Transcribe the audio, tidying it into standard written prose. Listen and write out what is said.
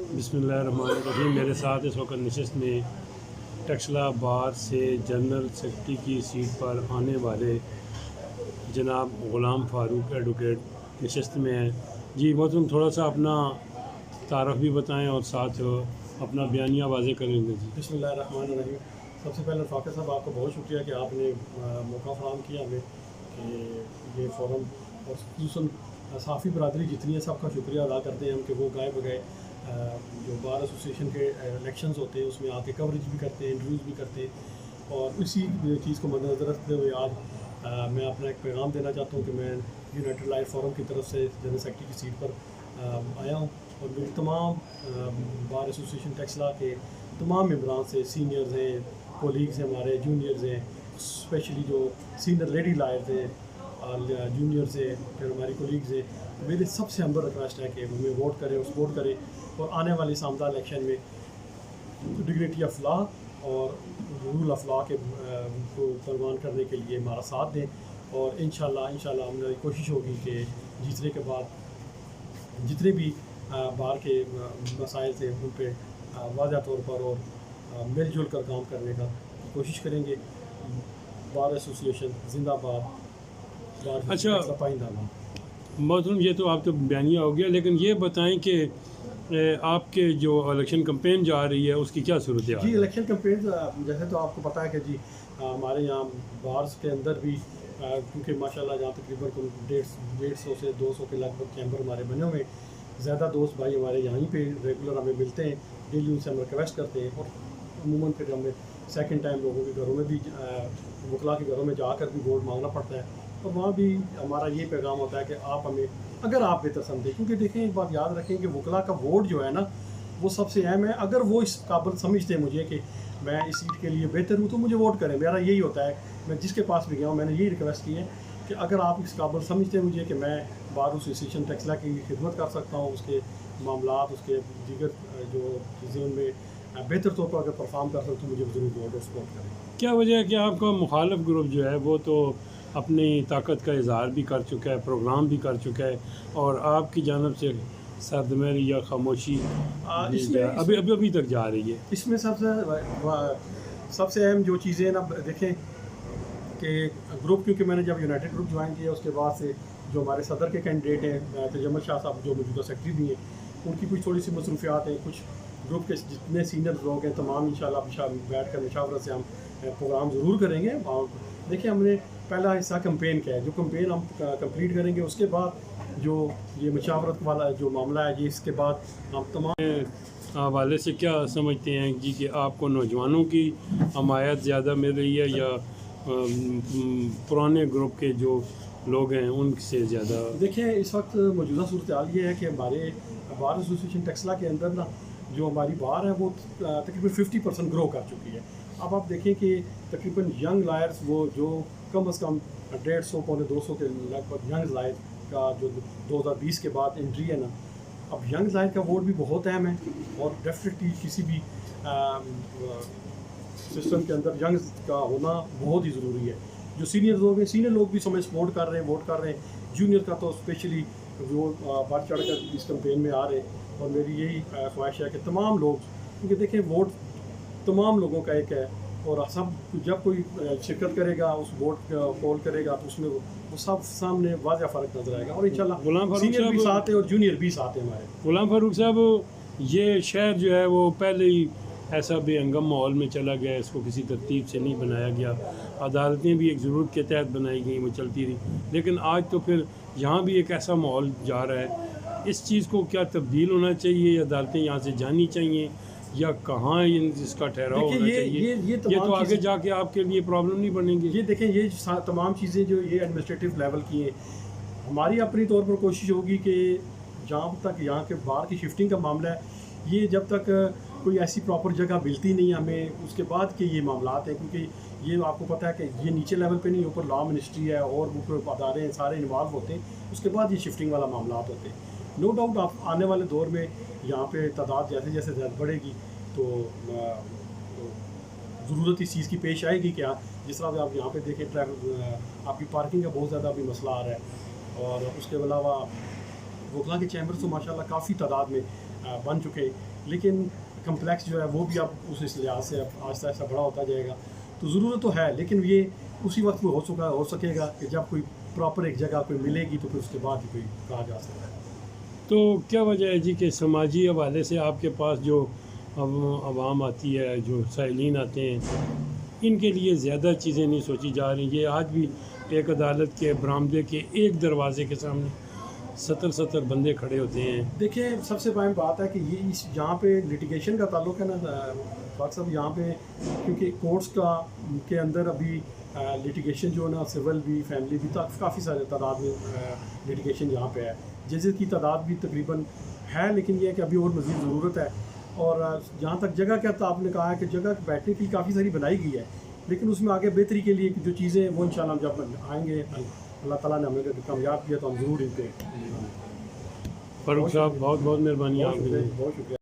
बिस्मिल्लाहिर्रहमानिर्रहीम। मेरे साथ इस वक्त नशिस्त में टक्सला बार से जनरल सेक्रेटरी की सीट पर आने वाले जनाब ग़ुलाम फ़ारूक एडवोकेट नशिस्त में हैं। जी मोहतरम, थोड़ा सा अपना तारफ़ भी बताएं और साथ अपना बयानिया वाज़े करेंगे। जी बिस्मिल्लाहिर्रहमानिर्रहीम। सबसे पहले फ़ाक़िर साहब, आपको बहुत शुक्रिया कि आपने मौका फ़राहम किया हमें कि ये फ़ोरम, और ख़ुसूसन सहाफ़ी बरदरी जितनी है सबका शुक्रिया अदा करते हैं हम कि वो गाए बगैर जो बार एसोसिएशन के इलेक्शंस होते हैं उसमें आके कवरेज भी करते हैं, इंटरव्यूज़ भी करते हैं। और इसी चीज़ को मद्देनज़र रखते हुए आज मैं अपना एक पैगाम देना चाहता हूँ कि मैं यूनाइटेड लाइफ फोरम की तरफ से जनरल सेक्रेटरी की सीट पर आया हूँ और मेरी तमाम बार एसोसिएशन टक्सला के तमाम मेम्बरान से, सीनियर्स हैं, कोलीग्स हैं, हमारे जूनियर्स हैं, स्पेशली जो सीनियर लेडी लायर्स हैं, जूनियर्स हैं, फिर हमारी कोलीग्स हैं, मेरे सबसे हम्बल रिक्वेस्ट है कि हमें वोट करें और सपोर्ट करें और आने वाली सामदा इलेक्शन में डिग्निटी ऑफ लॉ और रूल ऑफ लॉ के को परवान करने के लिए हमारा साथ दें। और इंशाल्लाह हमारी कोशिश होगी कि जीतने के बाद जितने भी बार के मसाइल थे उन पर वाज़ह तौर पर और मिलजुल कर काम करने का कोशिश करेंगे। बार एसोसिएशन जिंदाबाद। अच्छा मोहतरम, ये तो आप तो बयानिया हो गया, लेकिन ये बताएं कि आपके जो इलेक्शन कैंपेन जा रही है उसकी क्या सूरत है? जी, इलेक्शन कैंपेन जैसे तो आपको पता है कि जी हमारे यहाँ बार्स के अंदर भी क्योंकि माशाल्लाह जहाँ तकरीबन 150 से 200 के लगभग चैम्बर हमारे बने हुए, ज़्यादा दोस्त भाई हमारे यहीं पे रेगुलर हमें मिलते हैं, डेली उनसे हम रिक्वेस्ट करते हैं और अमूमन फिर हमें सेकंड टाइम लोगों के घरों में भी वकला के घरों में जाकर भी वोट मांगना पड़ता है। तो वहाँ भी हमारा ये पैगाम होता है कि आप हमें अगर आप बेहतर समझें, क्योंकि देखें एक बात याद रखें कि वकला का वोट जो है ना वो सबसे अहम है। अगर वो इस काबिल समझते हैं मुझे कि मैं इस सीट के लिए बेहतर हूँ तो मुझे वोट करें। मेरा यही होता है, मैं जिसके पास भी गया हूँ मैंने यही रिक्वेस्ट की है कि अगर आप इस काबिल समझते हैं मुझे कि मैं बार एसोसिएशन टक्सला की खिदमत कर सकता हूँ, उसके मामलात, उसके दीगर जो चीज़ें उनमें बेहतर तौर पर अगर परफॉर्म कर सकता हूँ, मुझे ज़रूर वोट और सपोर्ट करें। क्या वजह है कि आपका मुखालिफ ग्रुप जो है वो तो अपनी ताकत का इजहार भी कर चुका है, प्रोग्राम भी कर चुका है, और आपकी जानब से सरदमेरी या खामोशी अभी तक जा रही है? इसमें सबसे अहम जो चीज़ें ना देखें कि ग्रुप, क्योंकि मैंने जब यूनाइटेड ग्रुप ज्वाइन किया उसके बाद से जो हमारे सदर के कैंडिडेट हैं तजम्मल शाह साहब जो मौजूदा सेक्रेटरी भी हैं, उनकी कुछ थोड़ी सी मसरूफियात हैं। कुछ ग्रुप के जितने सीनियर लोग हैं तमाम इंशाल्लाह बैठ कर मशावरत से हम प्रोग्राम ज़रूर करेंगे। देखिए, हमने पहला हिस्सा कैंपेन का है, जो कैंपेन हम कंप्लीट करेंगे उसके बाद जो ये मशावरत वाला जो मामला है, ये इसके बाद हम तमाम हवाले से क्या समझते हैं जी कि आपको नौजवानों की हमायत ज़्यादा मिल रही है या पुराने ग्रुप के जो लोग हैं उनसे ज़्यादा? देखिए, इस वक्त मौजूदा सूरत हाल ये है कि हमारे बार एसोसिएशन टक्सला के अंदर ना जो हमारी बार है वो तकरीबन 50% ग्रो कर चुकी है। अब आप देखें कि तकरीबन यंग लायर्स वो जो कम से कम 150 पौने 200 के लगभग यंग लायर का जो 2020 के बाद एंट्री है ना, अब यंग लायर का वोट भी बहुत अहम है और डेफिनेटली किसी भी सिस्टम के अंदर यंग का होना बहुत ही ज़रूरी है। जो सीनियर लोग भी समय सपोर्ट कर रहे हैं, वोट कर रहे हैं। जूनियर का तो स्पेशली वो बढ़ चढ़ कर इस कैंपेन में आ रहे हैं और मेरी यही ख्वाहिश है कि तमाम लोग, क्योंकि देखें वोट तमाम लोगों का एक है और सब जब कोई शिरकत करेगा उस वोट पोल करेगा तो उसमें वो सब सामने वाज़ह फ़र्क नजर आएगा और इंशाल्लाह सीनियर भी साथ है और जूनियर भी साथ है हमारे। ग़ुलाम फ़ारूक साहब, ये शहर जो है वो पहले ही ऐसा बेहंगम माहौल में चला गया, इसको किसी तरतीब से नहीं बनाया गया। अदालतें भी एक ज़रूरत के तहत बनाई गई, वो चलती रही, लेकिन आज तो फिर यहाँ भी एक ऐसा माहौल जा रहा है। इस चीज़ को क्या तब्दील होना चाहिए, अदालतें यहाँ से जानी चाहिए या कहाँ इसका ठहराव होना चाहिए? ये तो आगे जाके आपके लिए प्रॉब्लम नहीं बनेगी। ये देखें, ये तमाम चीज़ें जो ये एडमिनिस्ट्रेटिव लेवल की हैं, हमारी अपनी तौर पर कोशिश होगी कि जहाँ तक यहाँ के बाहर की शिफ्टिंग का मामला है, ये जब तक कोई ऐसी प्रॉपर जगह मिलती नहीं हमें उसके बाद के ये मामलात हैं, क्योंकि ये आपको पता है कि ये नीचे लेवल पे नहीं, ऊपर लॉ मिनिस्ट्री है और ऊपर अदारे हैं, सारे इन्वॉल्व होते हैं, उसके बाद ये शिफ्टिंग वाला मामलात होते हैं। नो डाउट आप आने वाले दौर में यहाँ पे तादाद जैसे जैसे ज़्यादा बढ़ेगी तो ज़रूरत इस चीज़ की पेश आएगी। क्या जिस तरह से आप यहाँ पे देखें ट्रैवल आपकी पार्किंग का बहुत ज़्यादा अभी मसला आ रहा है और उसके अलावा वकला के चैम्बर्स तो माशाल्लाह काफ़ी तादाद में बन चुके, लेकिन कम्प्लेक्स जो है वो भी अब उस लिहाज से अब आहिस्ता आहिस्ता बड़ा होता जाएगा। तो ज़रूरत तो है, लेकिन ये उसी वक्त में हो सकेगा कि जब कोई प्रॉपर एक जगह कोई मिलेगी तो फिर उसके बाद ही कोई कहा जा सकता है। तो क्या वजह है जी कि समाजी हवाले से आपके पास जो आवाम आती है, जो साइलिन आते हैं, इनके लिए ज़्यादा चीज़ें नहीं सोची जा रही? ये आज भी एक अदालत के बरामदे के एक दरवाजे के सामने 70 बंदे खड़े होते हैं। देखिए, सबसे अहम बात है कि ये इस यहाँ पे लिटिगेशन का ताल्लुक है ना फाक साहब, यहाँ पे क्योंकि कोर्ट्स के अंदर अभी लिटिगेशन जो है ना, सिविल भी फैमिली भी काफ़ी सारे तादाद में लिटिगेशन यहाँ पे है, जिसकी तादाद भी तकरीबन है, लेकिन ये है कि अभी और मज़ीद ज़रूरत है। और जहाँ तक जगह का, तो आपने कहा है कि जगह बैठने की काफ़ी सारी बनाई गई है, लेकिन उसमें आगे बेहतरी के लिए जो चीज़ें हैं वो इंशाल्लाह जब आएंगे, अल्लाह ताला ने हमें कामयाब किया तो हम ज़रूर इन पे। फारूक साहब, बहुत बहुत मेहरबानी आपकी। बहुत शुक्रिया।